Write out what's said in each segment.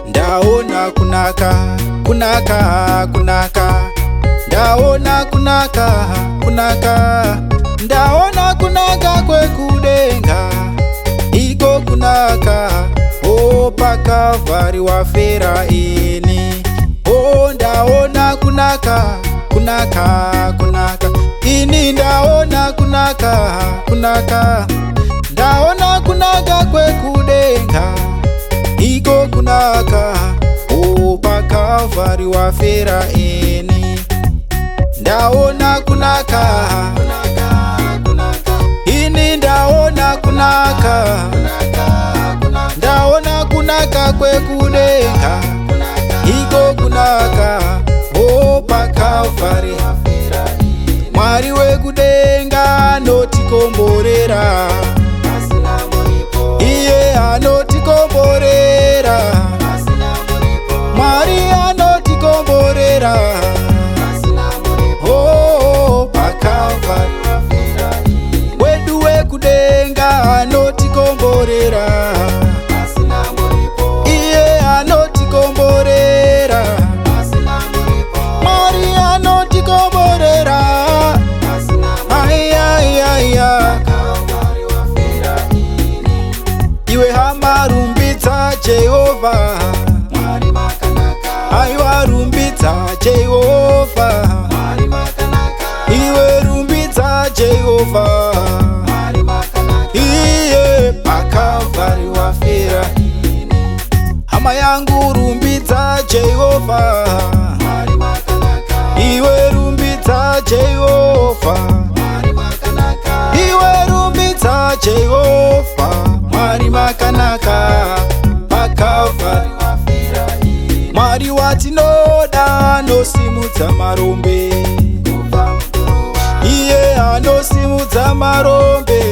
Ndaona kunaka, kunaka, kunaka. Ndaona kunaka, kunaka. Ndaona kunaka kwekudenga, iko kunaka. O paKalvari wafera ini. O ndaona kunaka, kunaka, kunaka. Ini ndaona kunaka, kunaka. Ndaona kunaka kwekudenga, iko kunaka. O paKalvari wafera ini. Ndaona kunaka, ini ndaona kunaka. Ndaona kunaka kwekudenga, iko kunaka. O paKalvari Mwari wekudenga anotikomborera, iye anotikomborera. Mwari anotikomborera, oh paKalvari wedu wekudenga anotikomborera, iye anotikomborera. Mwari anotikomborera, ayayaya. Iwe hama rumbidza Jehovha, aiwa rumbidza Jehovha, iwe rumbidza Jehovha, iye paKalvari wafera. Hama yangu rumbidza Jehovha, iwe rumbidza Jehovha, iwe rumbidza Jehovha. Mwari makanaka paKalvari, Mwari watinoda anosimudza marombe, iye anosimudza marombe.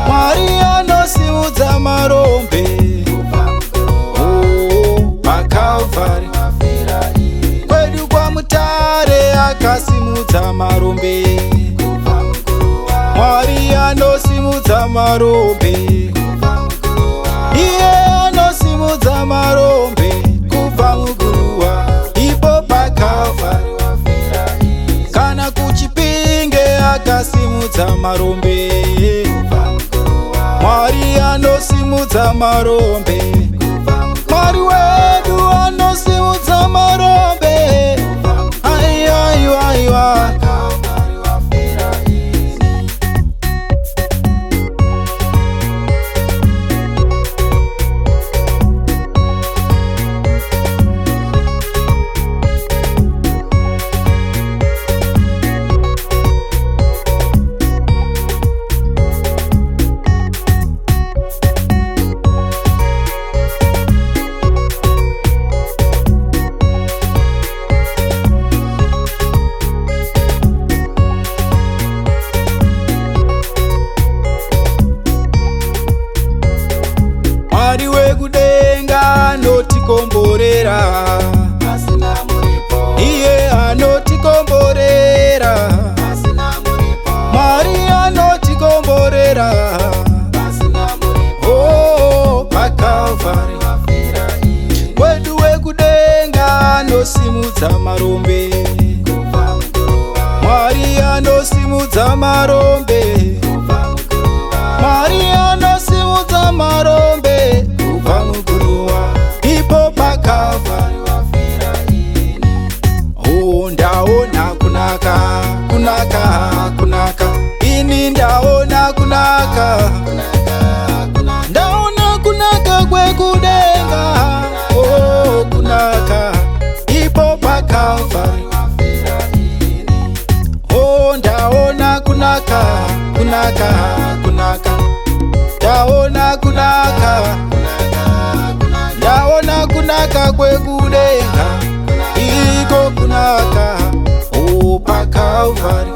Mwari anosimudza marombe, oh paKalvari kwedu kwaMutare akasimudza marombe. Mwari anosimudza marombe, iye anosimudza marombe kubva muguruwa. Ipo paKalvari kana kuChipinge akasimudza marombe. Mwari anosimudza marombe, Mwari wedu anosimudza marombe. Aiwa, aiwa. Mwari wekudenga anotikomborera, iye anotikomborera. Mwari anotikomborera, oh paKalvari wedu wekudenga anosimudza marombe. Mwari anosimudza marombe, Mwari anosimudza marombe kubva muguruwa. Ipo paKalvari oh ndaona kunaka, kunaka, kunaka. Ini ndaona kunaka, ndaona kunaka kwekudenga, oh kunaka. Ipo paKalvari oh ndaona kunaka, kunaka, kunaka. Ndaona kunaka, ndaona kunaka kwekudenga, iko kunaka. Oh paKalvari